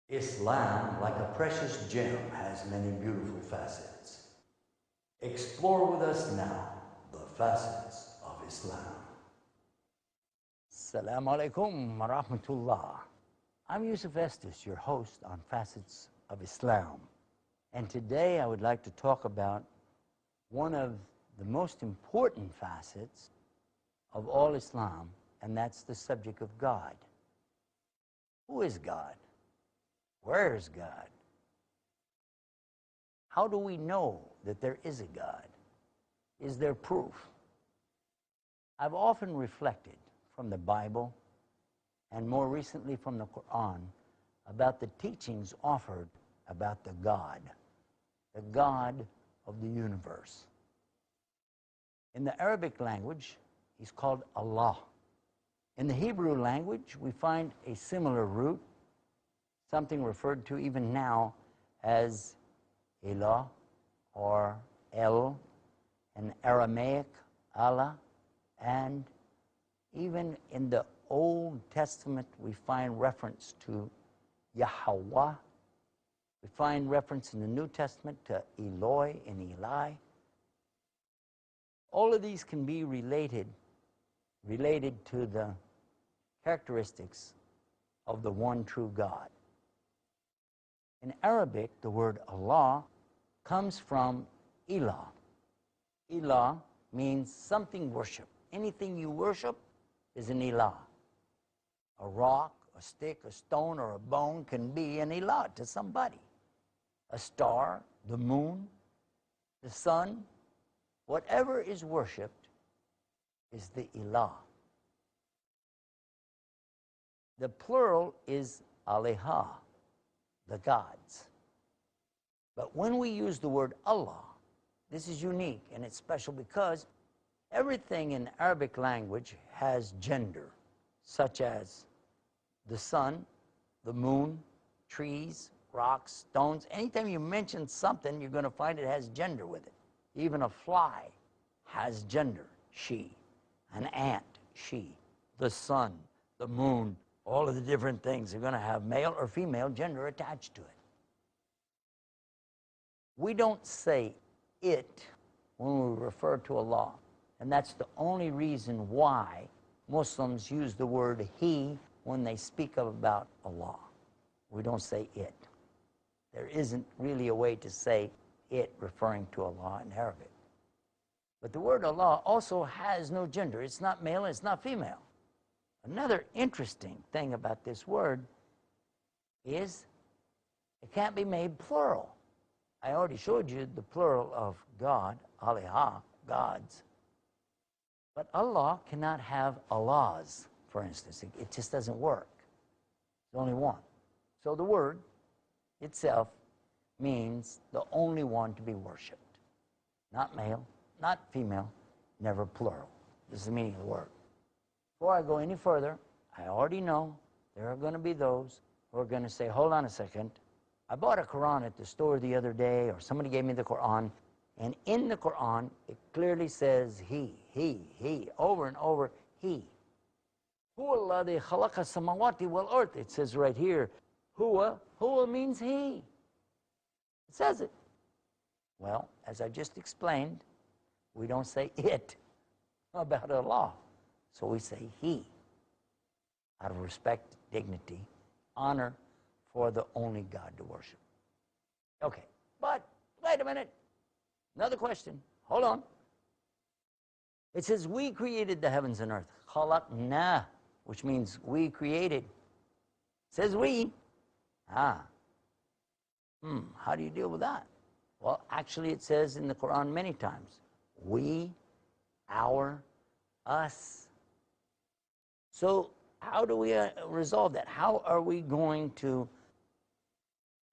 Islam, like a precious gem, has many beautiful facets. Explore with us now the facets of Islam. Assalamu alaikum wa rahmatullah. I'm Yusuf Estes, your host on Facets of Islam. And today I would like to talk about one of the most important facets of all Islam, and that's the subject of God. Who is God? Where is God? How do we know that there is a God? Is there proof? I've often reflected from the Bible and more recently from the Quran about the teachings offered about the God of the universe. In the Arabic language, he's called Allah. In the Hebrew language, we find a similar root, something referred to even now as Ilah or El, in Aramaic, Allah, and even in the Old Testament we find reference to Yahweh. We find reference in the New Testament to Eloi and Eli. All of these can be related to the characteristics of the one true God. In Arabic, the word Allah comes from Ilah. Ilah means something worshiped. Anything you worship is an Ilah. A rock, a stick, a stone, or a bone can be an Ilah to somebody. A star, the moon, the sun, whatever is worshipped is the Ilah. The plural is Aleha, the gods. But when we use the word Allah, this is unique and it's special because everything in Arabic language has gender, such as the sun, the moon, trees, rocks, stones. Anytime you mention something, you're going to find it has gender with it. Even a fly has gender, she. An ant, she. The sun, the moon, all of the different things are going to have male or female gender attached to it. We don't say it when we refer to Allah, and that's the only reason why Muslims use the word he when they speak about Allah. We don't say it. There isn't really a way to say it referring to Allah in Arabic. But the word Allah also has no gender. It's not male, it's not female. Another interesting thing about this word is it can't be made plural. I already showed you the plural of God, Aleha, gods. But Allah cannot have Allahs, for instance. It just doesn't work. There's only one. So the word itself means the only one to be worshipped. Not male, not female, never plural. This is the meaning of the word. Before I go any further, I already know there are going to be those who are going to say, hold on a second. I bought a Quran at the store the other day, or somebody gave me the Quran, and in the Quran, it clearly says he, over and over, he. Huwa alladhi khalaqa samawati wal ard. It says right here, huwa means he. It says it. Well, as I just explained, we don't say it about Allah. So we say he, out of respect, dignity, honor for the only God to worship. Okay, but wait a minute. Another question. Hold on. It says we created the heavens and earth. Khalaqna, which means we created. It says we. How do you deal with that? Well, actually it says in the Quran many times, we, our, us. So how do we resolve that? How are we going to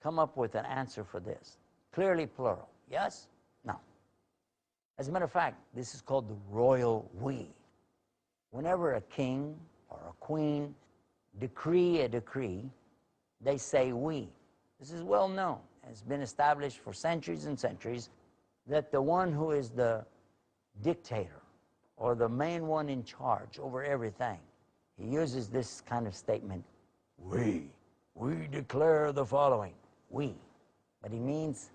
come up with an answer for this? Clearly plural. Yes? No. As a matter of fact, this is called the royal we. Whenever a king or a queen decree a decree, they say we. This is well known. It's been established for centuries and centuries that the one who is the dictator or the main one in charge over everything, he uses this kind of statement, we. We declare the following. We. But he means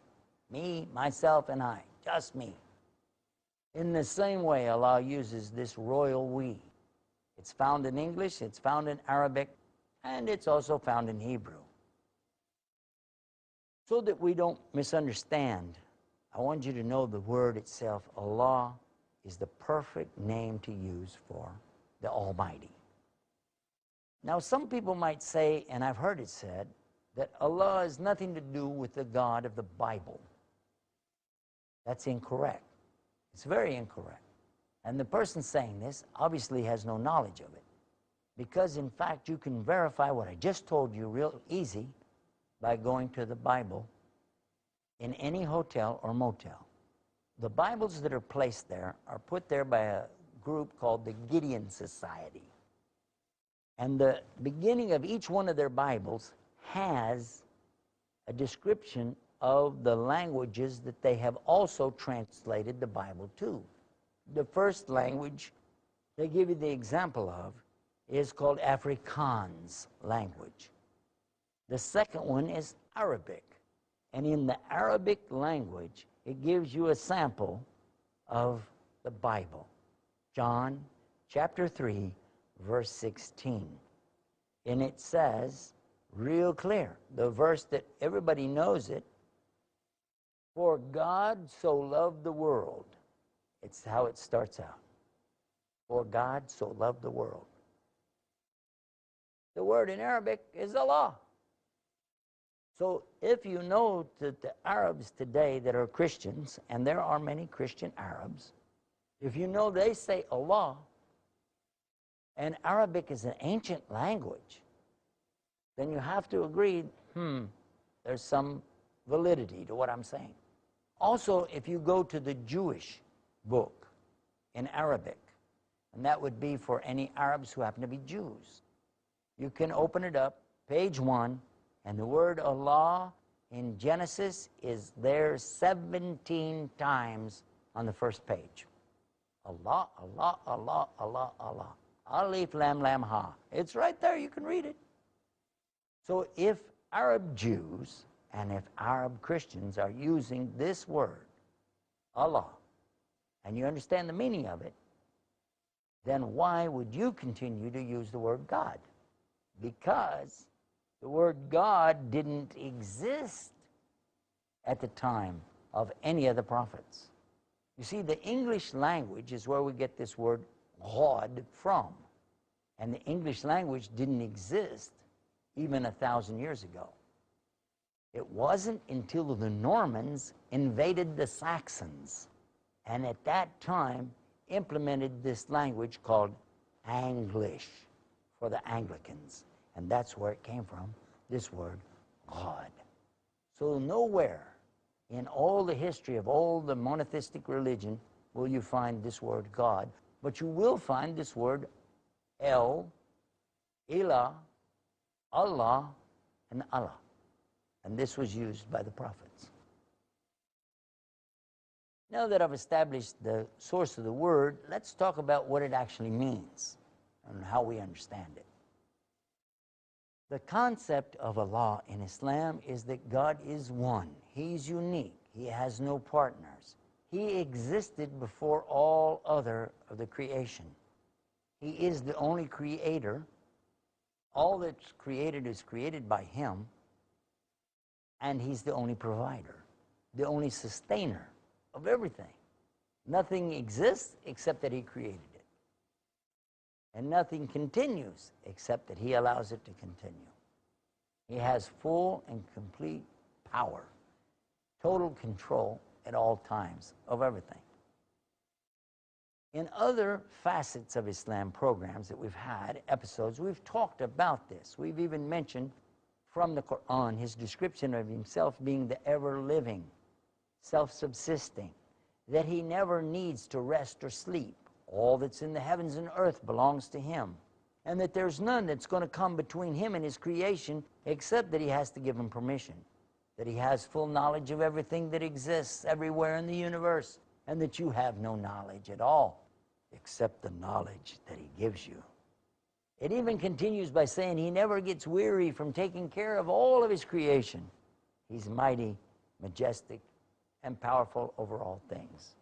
me, myself, and I. Just me. In the same way, Allah uses this royal we. It's found in English, it's found in Arabic, and it's also found in Hebrew. So that we don't misunderstand, I want you to know the word itself, Allah, is the perfect name to use for the Almighty. Now, some people might say, and I've heard it said, that Allah has nothing to do with the God of the Bible. That's incorrect. It's very incorrect. And the person saying this obviously has no knowledge of it. Because, in fact, you can verify what I just told you real easy by going to the Bible in any hotel or motel. The Bibles that are placed there are put there by a group called the Gideon Society. And the beginning of each one of their Bibles has a description of the languages that they have also translated the Bible to. The first language they give you the example of is called Afrikaans language. The second one is Arabic. And in the Arabic language, it gives you a sample of the Bible. John chapter 3, verse 16. And it says, real clear, the verse that everybody knows it, for God so loved the world. It's how it starts out. For God so loved the world. The word in Arabic is Allah. So if you know that the Arabs today that are Christians, and there are many Christian Arabs, if you know they say Allah, and Arabic is an ancient language, then you have to agree, there's some validity to what I'm saying. Also, if you go to the Jewish book in Arabic, and that would be for any Arabs who happen to be Jews, you can open it up, page 1, and the word Allah in Genesis is there 17 times on the first page. Allah, Allah, Allah, Allah, Allah. Alif, Lam, Lam, Ha. It's right there, you can read it. So if Arab Jews and if Arab Christians are using this word, Allah, and you understand the meaning of it, then why would you continue to use the word God? Because the word God didn't exist at the time of any of the prophets. You see, the English language is where we get this word God from. And the English language didn't exist even 1,000 years ago. It wasn't until the Normans invaded the Saxons, and at that time implemented this language called Anglish for the Anglicans. And that's where it came from, this word, God. So nowhere in all the history of all the monotheistic religion will you find this word God, but you will find this word El, Ilah, Allah, and Allah. And this was used by the prophets. Now that I've established the source of the word, let's talk about what it actually means and how we understand it. The concept of Allah in Islam is that God is one. He's unique. He has no partners. He existed before all other of the creation. He is the only creator. All that's created is created by Him. And He's the only provider, the only sustainer of everything. Nothing exists except that He created it. And nothing continues except that He allows it to continue. He has full and complete power, total control at all times of everything. In other facets of Islam programs that we've had, episodes, we've talked about this. We've even mentioned from the Quran His description of Himself being the ever-living, self-subsisting, that He never needs to rest or sleep. All that's in the heavens and earth belongs to Him. And that there's none that's going to come between Him and His creation except that He has to give Him permission. That He has full knowledge of everything that exists everywhere in the universe. And that you have no knowledge at all except the knowledge that He gives you. It even continues by saying he never gets weary from taking care of all of his creation. He's mighty, majestic, and powerful over all things.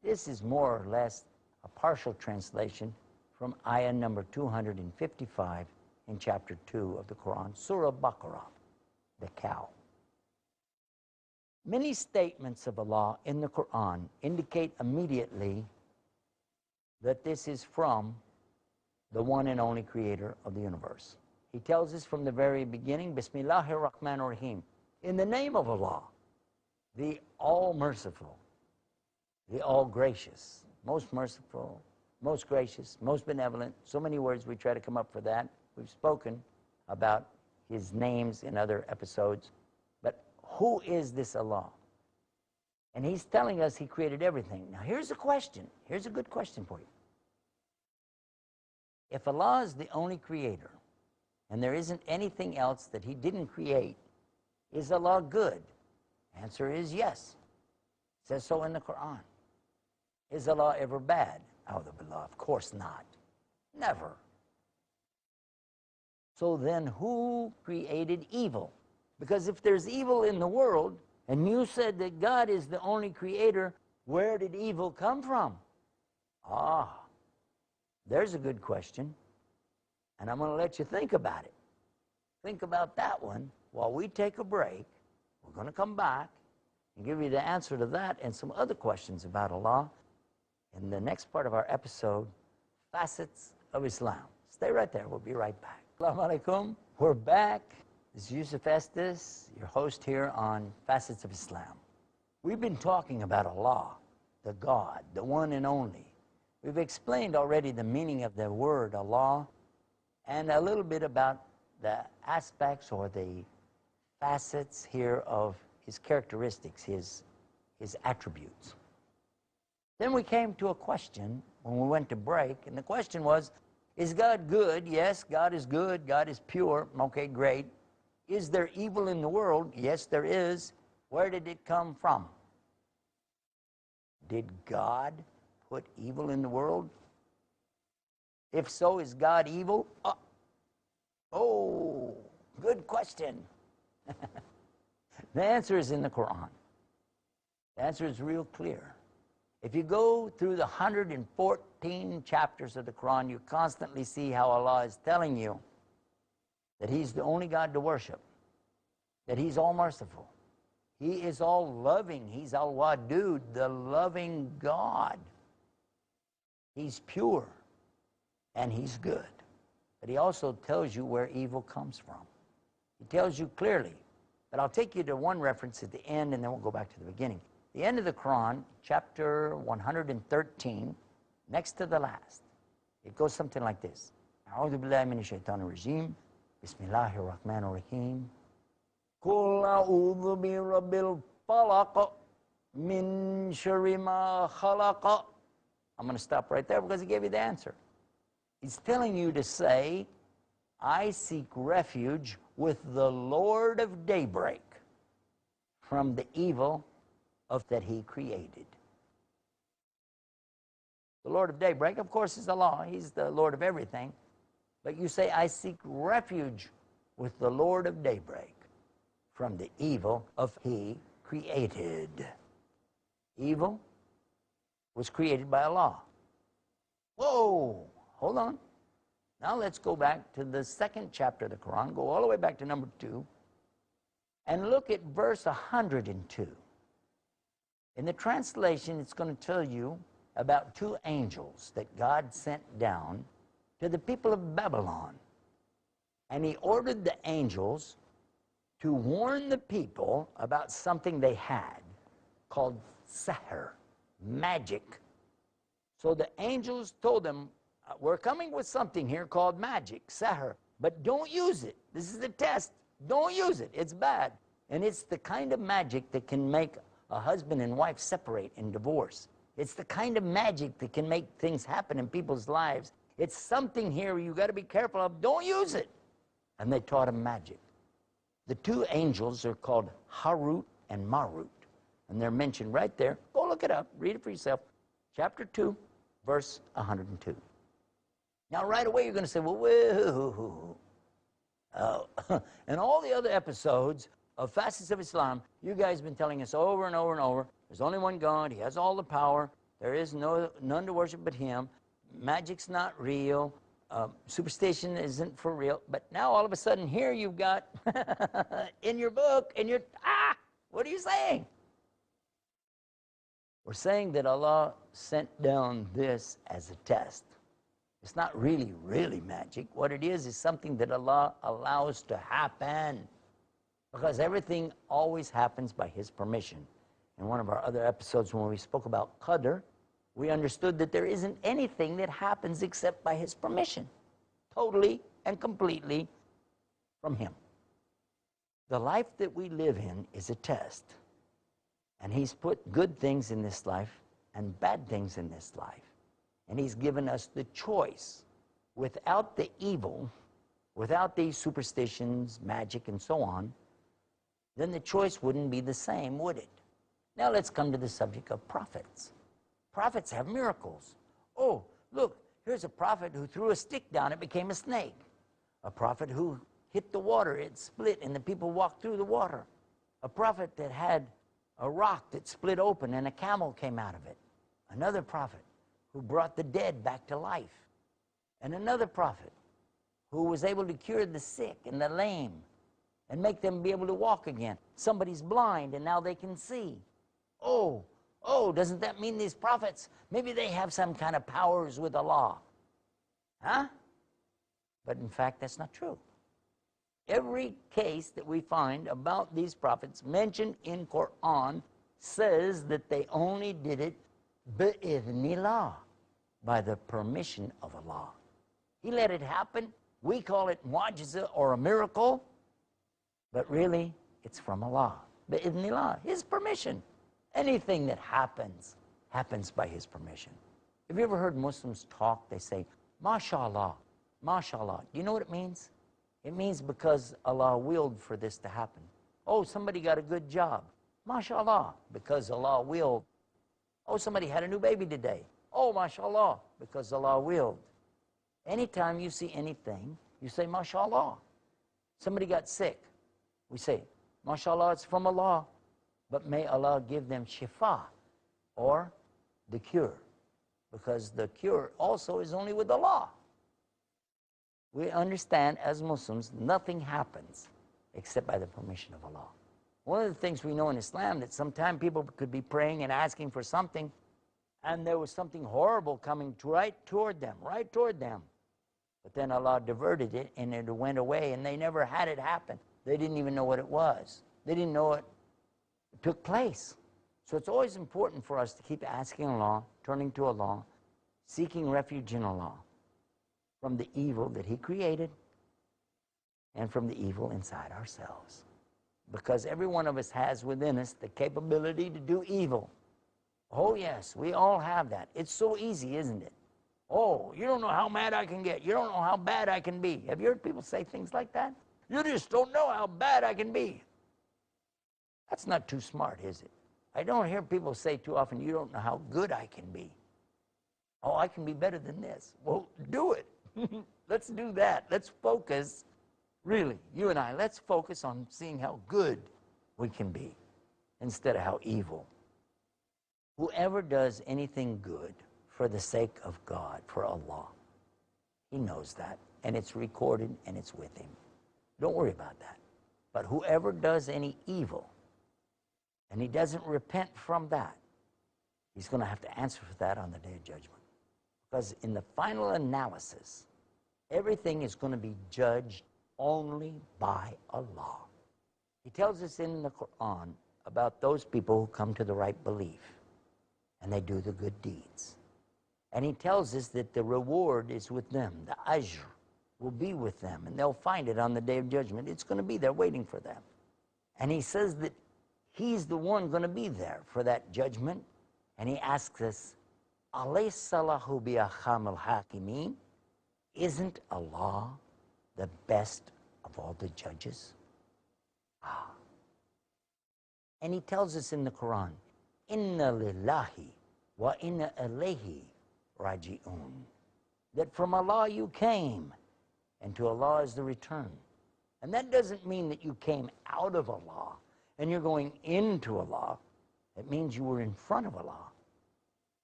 This is more or less a partial translation from ayah number 255 in chapter 2 of the Quran, Surah Baqarah, the cow. Many statements of Allah in the Quran indicate immediately that this is from the one and only creator of the universe. He tells us from the very beginning, Bismillahir Rahmanir Rahim, in the name of Allah, the all-merciful, the all-gracious, most merciful, most gracious, most benevolent. So many words, we try to come up for that. We've spoken about his names in other episodes. But who is this Allah? And he's telling us he created everything. Now here's a question. Here's a good question for you. If Allah is the only creator, and there isn't anything else that he didn't create, is Allah good? Answer is yes. It says so in the Quran. Is Allah ever bad? Of course not. Never. So then who created evil? Because if there's evil in the world, and you said that God is the only creator, where did evil come from? There's a good question. And I'm going to let you think about it. Think about that one while we take a break. We're going to come back and give you the answer to that and some other questions about Allah in the next part of our episode, Facets of Islam. Stay right there. We'll be right back. Assalamu alaikum. We're back. This is Yusuf Estes, your host here on Facets of Islam. We've been talking about Allah, the God, the one and only. We've explained already the meaning of the word Allah and a little bit about the aspects or the facets here of his characteristics, his attributes. Then we came to a question when we went to break, and the question was, is God good? Yes, God is good. God is pure. Okay, great. Is there evil in the world? Yes, there is. Where did it come from? Did God put evil in the world? If so, is God evil? Oh, good question. The answer is in the Quran. The answer is real clear. If you go through the 114 chapters of the Quran, you constantly see how Allah is telling you that he's the only God to worship, that he's all merciful, he is all loving, he's al-Wadud, the loving God. He's pure and he's good. But he also tells you where evil comes from. He tells you clearly. But I'll take you to one reference at the end, and then we'll go back to the beginning. The end of the Quran, chapter 113, next to the last. It goes something like this. A'udhu billahi minash shaitanir rajim. Bismillahir rahmanir rahim. Qul a'udhu bi rabbil falaq min sharri ma khalaqa. I'm going to stop right there because he gave you the answer. He's telling you to say, I seek refuge with the Lord of daybreak from the evil of that he created. The Lord of daybreak, of course, is Allah. He's the Lord of everything. But you say, I seek refuge with the Lord of daybreak from the evil of he created. Evil was created by Allah. Whoa, hold on. Now let's go back to the second chapter of the Quran, go all the way back to number 2, and look at verse 102. In the translation, it's going to tell you about 2 angels that God sent down to the people of Babylon. And he ordered the angels to warn the people about something they had called sihr, magic. So the angels told them, we're coming with something here called magic, sihr, but don't use it. This is the test. Don't use it. It's bad. And it's the kind of magic that can make a husband and wife separate and divorce. It's the kind of magic that can make things happen in people's lives. It's something here you got to be careful of. Don't use it. And they taught him magic. The 2 angels are called Harut and Marut. And they're mentioned right there. Go look it up. Read it for yourself. Chapter 2, verse 102. Now, right away, you're going to say, well, whoa. In all the other episodes of Facets of Islam, you guys have been telling us over and over and over, there's only one God, he has all the power, there is none to worship but him, magic's not real, superstition isn't for real. But now all of a sudden here you've got in your book, what are you saying? We're saying that Allah sent down this as a test. It's not really magic. What it is something that Allah allows to happen, because everything always happens by his permission. In one of our other episodes when we spoke about Qadr, we understood that there isn't anything that happens except by his permission, totally and completely from him. The life that we live in is a test, and he's put good things in this life and bad things in this life. And he's given us the choice. Without the evil, without these superstitions, magic, and so on, then the choice wouldn't be the same, would it? Now let's come to the subject of prophets. Prophets have miracles. Oh, look, here's a prophet who threw a stick down, it became a snake. A prophet who hit the water, it split, and the people walked through the water. A prophet that had a rock that split open and a camel came out of it. Another prophet who brought the dead back to life. And another prophet who was able to cure the sick and the lame and make them be able to walk again. Somebody's blind and now they can see. Oh, doesn't that mean these prophets, maybe they have some kind of powers with Allah? Huh? But in fact, that's not true. Every case that we find about these prophets mentioned in Quran says that they only did it bi'idhnillah, by the permission of Allah. He let it happen. We call it mu'jiza or a miracle, but really it's from Allah, bi'idhnillah, his permission. Anything that happens by his permission. Have you ever heard Muslims talk? They say, MashaAllah, MashaAllah. Do you know what it means? It means because Allah willed for this to happen. Oh, somebody got a good job. MashaAllah, because Allah willed. Oh, somebody had a new baby today. Oh, MashaAllah, because Allah willed. Anytime you see anything, you say, MashaAllah. Somebody got sick. We say, MashaAllah, it's from Allah. But may Allah give them shifa, or the cure. Because the cure also is only with Allah. We understand as Muslims, nothing happens except by the permission of Allah. One of the things we know in Islam, that sometimes people could be praying and asking for something, and there was something horrible coming right toward them. But then Allah diverted it, and it went away, and they never had it happen. They didn't even know what it was. They didn't know it took place. So it's always important for us to keep asking Allah, turning to Allah, seeking refuge in Allah from the evil that he created and from the evil inside ourselves. Because every one of us has within us the capability to do evil. Oh yes, we all have that. It's so easy, isn't it? Oh, you don't know how mad I can get. You don't know how bad I can be. Have you heard people say things like that? You just don't know how bad I can be. That's not too smart, is it? I don't hear people say too often, you don't know how good I can be. Oh, I can be better than this. Well, do it. Let's do that. Let's focus, really, you and I, let's focus on seeing how good we can be instead of how evil. Whoever does anything good for the sake of God, for Allah, he knows that, and it's recorded and it's with him. Don't worry about that. But whoever does any evil, and he doesn't repent from that, he's going to have to answer for that on the day of judgment. Because in the final analysis, everything is going to be judged only by Allah. He tells us in the Quran about those people who come to the right belief and they do the good deeds. And he tells us that the reward is with them. The ajr will be with them, and they'll find it on the day of judgment. It's going to be there waiting for them. And he says that he's the one going to be there for that judgment. And he asks us, Alaysa lahu bi ahkamil hakimin? Isn't Allah the best of all the judges? And he tells us in the Quran, Inna lillahi wa inna ilayhi raji'un. that from Allah you came, and to Allah is the return. And that doesn't mean that you came out of Allah and you're going into Allah. It means you were in front of Allah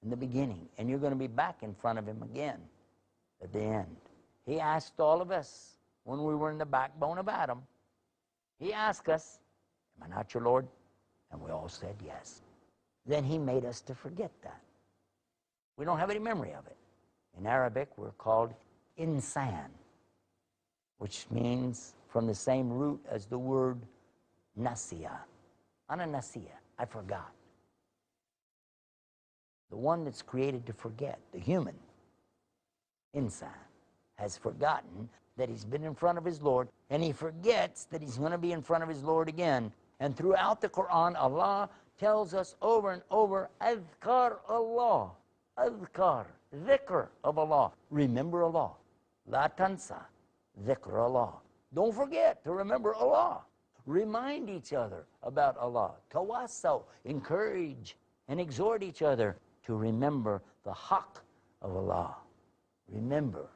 in the beginning, and you're going to be back in front of Him again at the end. He asked all of us when we were in the backbone of Adam, He asked us, am I not your Lord? And we all said yes. Then He made us to forget that. We don't have any memory of it. In Arabic, we're called insan, which means from the same root as the word nasiya. Ana nasiya, I forgot. The one that's created to forget, the human, insan, has forgotten that he's been in front of his Lord, and he forgets that he's going to be in front of his Lord again. And throughout the Quran, Allah tells us over and over, Adhkar Allah, Adhkar, dhikr of Allah. Remember Allah. La tansa, dhikr Allah. Don't forget to remember Allah. Remind each other about Allah. Tawasaw, encourage and exhort each other to remember the haqq of Allah. Remember,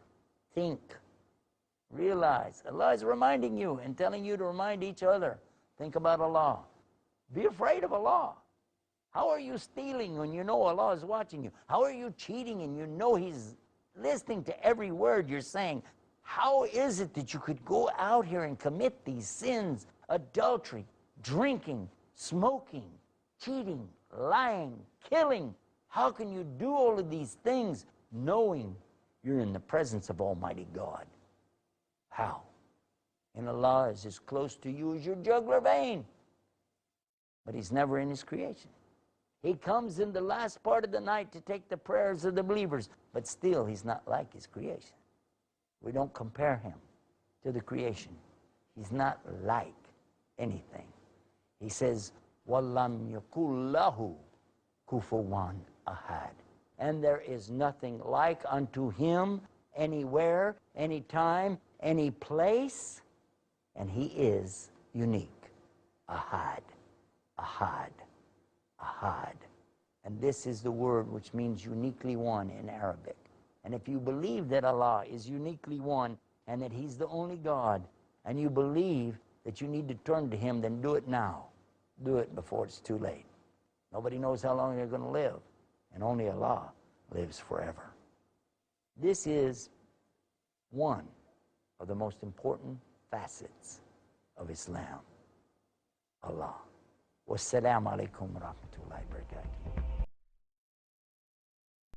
think, realize. Allah is reminding you and telling you to remind each other. Think about Allah. Be afraid of Allah. How are you stealing when you know Allah is watching you? How are you cheating and you know He's listening to every word you're saying? How is it that you could go out here and commit these sins, adultery, drinking, smoking, cheating, lying, killing? How can you do all of these things knowing you're in the presence of Almighty God? How? And Allah is as close to you as your jugular vein. But He's never in His creation. He comes in the last part of the night to take the prayers of the believers, but still He's not like His creation. We don't compare Him to the creation. He's not like anything. He says, وَلَّمْ يَكُلْ لَهُ كُفُوًا أَحَدٌ. And there is nothing like unto Him anywhere, anytime, any place, and He is unique. Ahad, ahad, ahad. And this is the word which means uniquely one in Arabic. And if you believe that Allah is uniquely one and that He's the only God, and you believe that you need to turn to Him, then do it now. Do it before it's too late. Nobody knows how long you're going to live, and only Allah lives forever. This is one of the most important facets of Islam. Allah. Wassalamu alaikum wa rahmatullahi wa barakatuh.